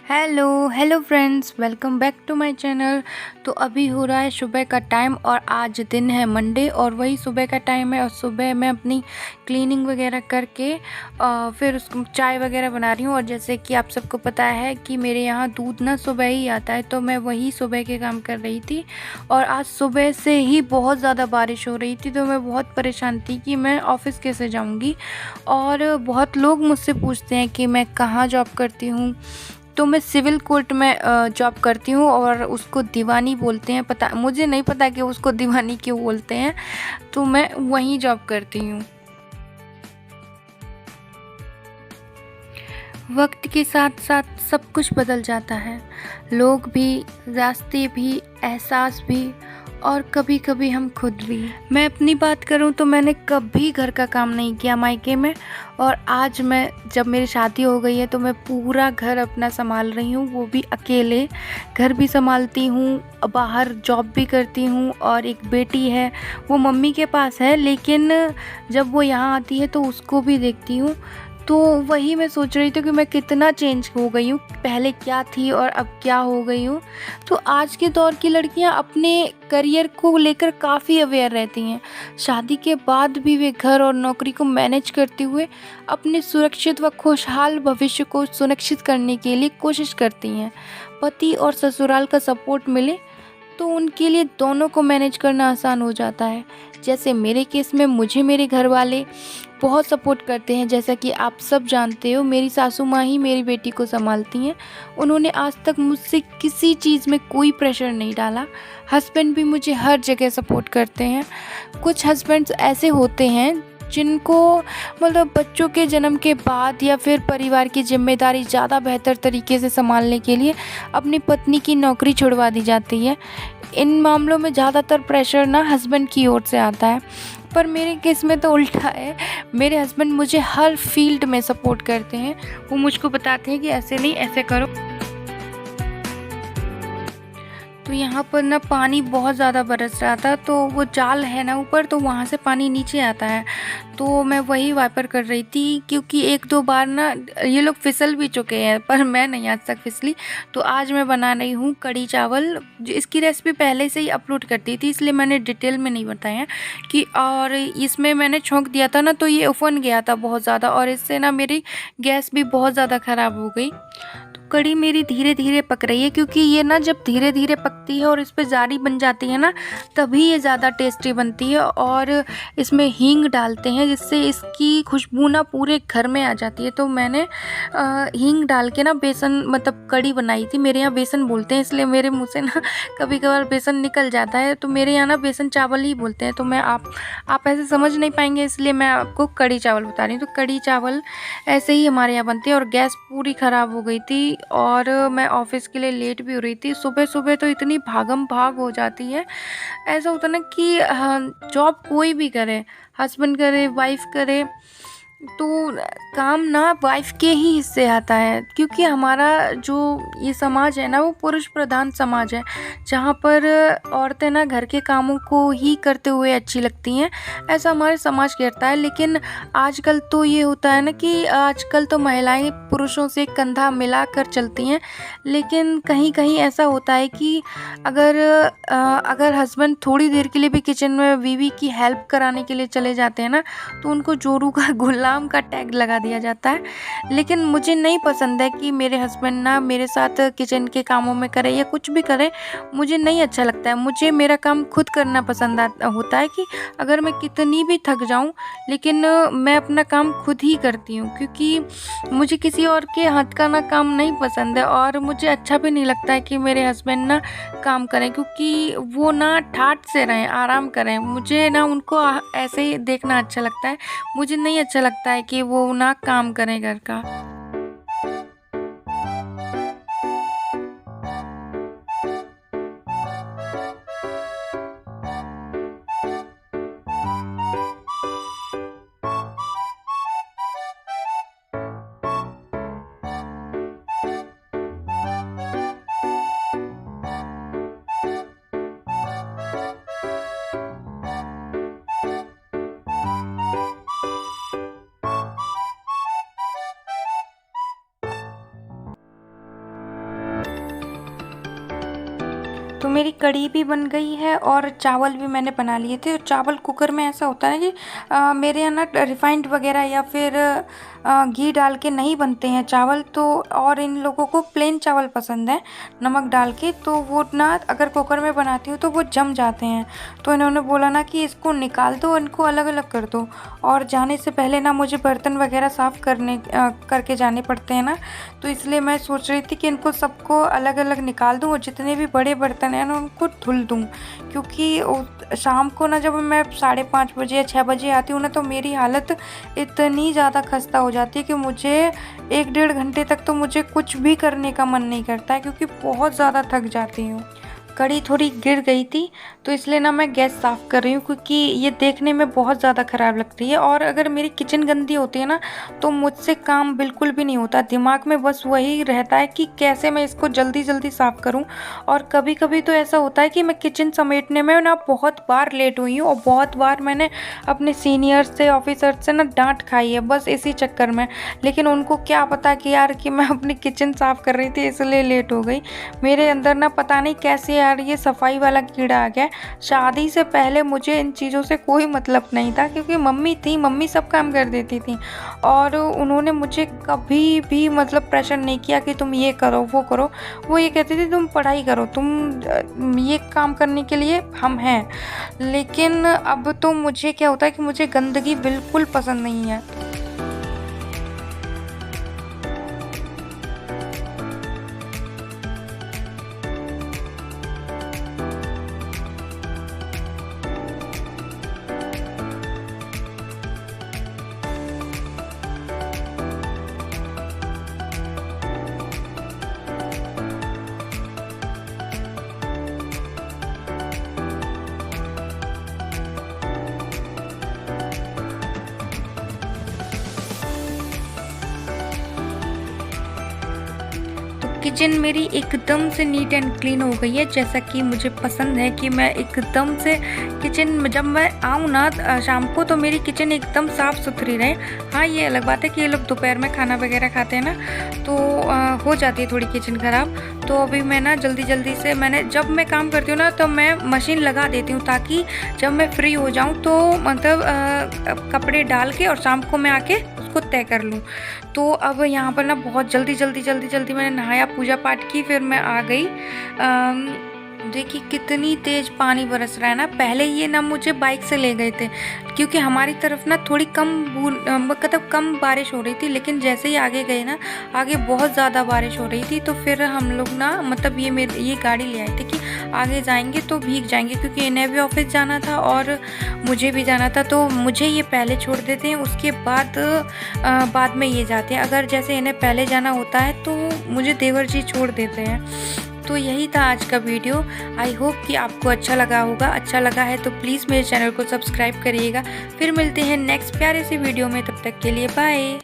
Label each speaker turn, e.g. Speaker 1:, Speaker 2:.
Speaker 1: Hello hello friends, welcome back to my channel. तो अभी हो रहा है सुबह का टाइम और आज दिन है मंडे और वही सुबह का टाइम है। और सुबह मैं अपनी क्लीनिंग वगैरह करके फिर उसको चाय वगैरह बना रही हूँ। और जैसे कि आप सबको पता है कि मेरे यहाँ दूध ना सुबह ही आता है, तो मैं वही सुबह के काम कर रही थी। और आज सुबह से ही बहुत ज़्यादा बारिश हो रही थी, तो मैं बहुत परेशान थी कि मैं ऑफ़िस कैसे जाऊँगी। और बहुत लोग मुझसे पूछते हैं कि मैं कहाँ जॉब करती हूँ। तो मैं सिविल कोर्ट में जॉब करती हूँ और उसको दीवानी बोलते हैं। पता मुझे नहीं पता कि उसको दीवानी क्यों बोलते हैं, तो मैं वहीं जॉब करती हूँ। वक्त के साथ साथ सब कुछ बदल जाता है, लोग भी, रास्ते भी, एहसास भी और कभी कभी हम खुद भी। मैं अपनी बात करूं तो मैंने कभी घर का काम नहीं किया मायके में। और आज मैं जब मेरी शादी हो गई है तो मैं पूरा घर अपना संभाल रही हूँ, वो भी अकेले। घर भी संभालती हूँ, बाहर जॉब भी करती हूँ और एक बेटी है, वो मम्मी के पास है, लेकिन जब वो यहाँ आती है तो उसको भी देखती हूँ। तो वही मैं सोच रही थी कि मैं कितना चेंज हो गई हूँ, पहले क्या थी और अब क्या हो गई हूँ। तो आज के दौर की लड़कियाँ अपने करियर को लेकर काफ़ी अवेयर रहती हैं। शादी के बाद भी वे घर और नौकरी को मैनेज करते हुए अपने सुरक्षित व खुशहाल भविष्य को सुनिश्चित करने के लिए कोशिश करती हैं। पति और ससुराल का सपोर्ट मिले तो उनके लिए दोनों को मैनेज करना आसान हो जाता है। जैसे मेरे केस में मुझे मेरे घर वाले बहुत सपोर्ट करते हैं। जैसा कि आप सब जानते हो, मेरी सासू माँ ही मेरी बेटी को संभालती हैं। उन्होंने आज तक मुझसे किसी चीज़ में कोई प्रेशर नहीं डाला। हस्बैंड भी मुझे हर जगह सपोर्ट करते हैं। कुछ हस्बैंड्स ऐसे होते हैं जिनको मतलब बच्चों के जन्म के बाद या फिर परिवार की जिम्मेदारी ज़्यादा बेहतर तरीके से संभालने के लिए अपनी पत्नी की नौकरी छुड़वा दी जाती है। इन मामलों में ज़्यादातर प्रेशर ना हस्बैंड की ओर से आता है, पर मेरे केस में तो उल्टा है। मेरे हस्बैंड मुझे हर फील्ड में सपोर्ट करते हैं। वो मुझको बताते हैं कि ऐसे नहीं, ऐसे करो। तो यहाँ पर ना पानी बहुत ज़्यादा बरस रहा था, तो वो जाल है ना ऊपर, तो वहाँ से पानी नीचे आता है। तो मैं वही वाइपर कर रही थी, क्योंकि एक दो बार ना ये लोग फिसल भी चुके हैं, पर मैं नहीं आज तक फिसली। तो आज मैं बना रही हूँ कढ़ी चावल। इसकी रेसिपी पहले से ही अपलोड कर दी थी, इसलिए मैंने डिटेल में नहीं बताया कि। और इसमें मैंने छोंक दिया था ना, तो ये उफन गया था बहुत ज़्यादा, और इससे ना मेरी गैस भी बहुत ज़्यादा ख़राब हो गई। कढ़ी मेरी धीरे धीरे पक रही है, क्योंकि ये ना जब धीरे धीरे पकती है और इस पे जारी बन जाती है ना, तभी ये ज़्यादा टेस्टी बनती है। और इसमें हींग डालते हैं, जिससे इसकी खुशबू ना पूरे घर में आ जाती है। तो मैंने हींग डाल के ना बेसन मतलब कढ़ी बनाई थी। मेरे यहाँ बेसन बोलते हैं, इसलिए मेरे मुँह से ना कभी कभार बेसन निकल जाता है। तो मेरे यहाँ ना बेसन चावल ही बोलते हैं, तो मैं आप ऐसे समझ नहीं पाएंगे, इसलिए मैं आपको कढ़ी चावल बता रही हूँ। तो कढ़ी चावल ऐसे ही हमारे यहाँ बनती है। और गैस पूरी ख़राब हो गई थी और मैं ऑफ़िस के लिए लेट भी हो रही थी। सुबह सुबह तो इतनी भागम भाग हो जाती है। ऐसा होता ना कि जॉब कोई भी करे, हस्बैंड करे, वाइफ करे, तो काम ना वाइफ के ही हिस्से आता है। क्योंकि हमारा जो ये समाज है ना, वो पुरुष प्रधान समाज है, जहाँ पर औरतें ना घर के कामों को ही करते हुए अच्छी लगती हैं, ऐसा हमारे समाज कहता है। लेकिन आजकल तो ये होता है ना कि आजकल तो महिलाएं पुरुषों से कंधा मिलाकर चलती हैं। लेकिन कहीं कहीं ऐसा होता है कि अगर हस्बैंड थोड़ी देर के लिए भी किचन में बीवी की हेल्प कराने के लिए चले जाते हैं ना, तो उनको जोरू का गुलाम का टैग लगा दिया जाता है। लेकिन मुझे नहीं पसंद है कि मेरे हस्बैंड ना मेरे साथ किचन के कामों में करे या कुछ भी करे, मुझे नहीं अच्छा लगता है। मुझे मेरा काम खुद करना पसंद होता है कि अगर मैं कितनी भी थक जाऊं, लेकिन मैं अपना काम खुद ही करती हूँ। क्योंकि मुझे किसी और के हाथ का ना काम नहीं पसंद है, और मुझे अच्छा भी नहीं लगता है कि मेरे हस्बैंड ना काम करें, क्योंकि वो ना ठाठ से रहें, आराम करें। मुझे ना उनको ऐसे ही देखना अच्छा लगता है। मुझे नहीं अच्छा लगता है कि वो ना काम करें घर का। तो मेरी कढ़ी भी बन गई है और चावल भी मैंने बना लिए थे। चावल कुकर में ऐसा होता है कि मेरे यहाँ ना रिफाइंड वगैरह या फिर घी डाल के नहीं बनते हैं चावल, तो और इन लोगों को प्लेन चावल पसंद है नमक डाल के, तो वो ना अगर कुकर में बनाती हूँ तो वो जम जाते हैं। तो इन्होंने बोला ना कि इसको निकाल दो, इनको अलग अलग कर दो। और जाने से पहले ना मुझे बर्तन वगैरह साफ़ करके जाने पड़ते हैं ना, तो इसलिए मैं सोच रही थी कि इनको सबको अलग अलग निकाल दूँ और जितने भी बड़े बर्तन हैं ना उनको धुल दूँ। क्योंकि शाम को ना जब मैं 5:30 बजे या 6 बजे आती हूँ ना, तो मेरी हालत इतनी ज़्यादा खस्ता हो जाती है कि मुझे 1-1.5 घंटे तक तो मुझे कुछ भी करने का मन नहीं करता है, क्योंकि बहुत ज़्यादा थक जाती हूँ। कढ़ी थोड़ी गिर गई थी तो इसलिए ना मैं गैस साफ़ कर रही हूँ, क्योंकि ये देखने में बहुत ज़्यादा ख़राब लगती है। और अगर मेरी किचन गंदी होती है ना तो मुझसे काम बिल्कुल भी नहीं होता, दिमाग में बस वही रहता है कि कैसे मैं इसको जल्दी जल्दी साफ़ करूँ। और कभी कभी तो ऐसा होता है कि मैं किचन समेटने में ना बहुत बार लेट हुई हूँ और बहुत बार मैंने अपने सीनियर्स से, ऑफिसर से ना डांट खाई है बस इसी चक्कर में। लेकिन उनको क्या पता कि यार कि मैं अपनी किचन साफ़ कर रही थी इसलिए लेट हो गई। मेरे अंदर ना पता नहीं कैसे यार ये सफाई वाला कीड़ा आ गया। शादी से पहले मुझे इन चीज़ों से कोई मतलब नहीं था, क्योंकि मम्मी थी, मम्मी सब काम कर देती थी और उन्होंने मुझे कभी भी मतलब प्रेशर नहीं किया कि तुम ये करो वो करो। वो ये कहती थी तुम पढ़ाई करो, तुम ये काम करने के लिए हम हैं। लेकिन अब तो मुझे क्या होता है कि मुझे गंदगी बिल्कुल पसंद नहीं है। किचन मेरी एकदम से नीट एंड क्लीन हो गई है, जैसा कि मुझे पसंद है कि मैं एकदम से किचन जब मैं आऊँ ना शाम को तो मेरी किचन एकदम साफ़ सुथरी रहे। हाँ, ये अलग बात है कि ये लोग दोपहर में खाना वगैरह खाते हैं ना, तो हो जाती है थोड़ी किचन ख़राब। तो अभी मैं ना जल्दी से जब मैं काम करती हूँ ना तो मैं मशीन लगा देती हूँ, ताकि जब मैं फ्री हो जाऊँ तो मतलब कपड़े डाल के और शाम को मैं आके उसको तय कर लूँ। तो अब यहाँ पर ना बहुत जल्दी मैंने नहाया, पूजा पाठ की, फिर मैं आ गई। देखिए कितनी तेज़ पानी बरस रहा है ना। पहले ये ना मुझे बाइक से ले गए थे, क्योंकि हमारी तरफ ना थोड़ी मतलब कम बारिश हो रही थी। लेकिन जैसे ही आगे गए ना, आगे बहुत ज़्यादा बारिश हो रही थी। तो फिर हम लोग ना मतलब ये गाड़ी ले आए थे कि आगे जाएंगे तो भीग जाएंगे, क्योंकि इन्हें भी ऑफिस जाना था और मुझे भी जाना था। तो मुझे ये पहले छोड़ देते हैं, उसके बाद में ये जाते हैं। अगर जैसे इन्हें पहले जाना होता है तो मुझे देवर जी छोड़ देते हैं। तो यही था आज का वीडियो। आई होप कि आपको अच्छा लगा होगा। अच्छा लगा है तो प्लीज़ मेरे चैनल को सब्सक्राइब करिएगा। फिर मिलते हैं नेक्स्ट प्यारे से वीडियो में, तब तक के लिए बाय।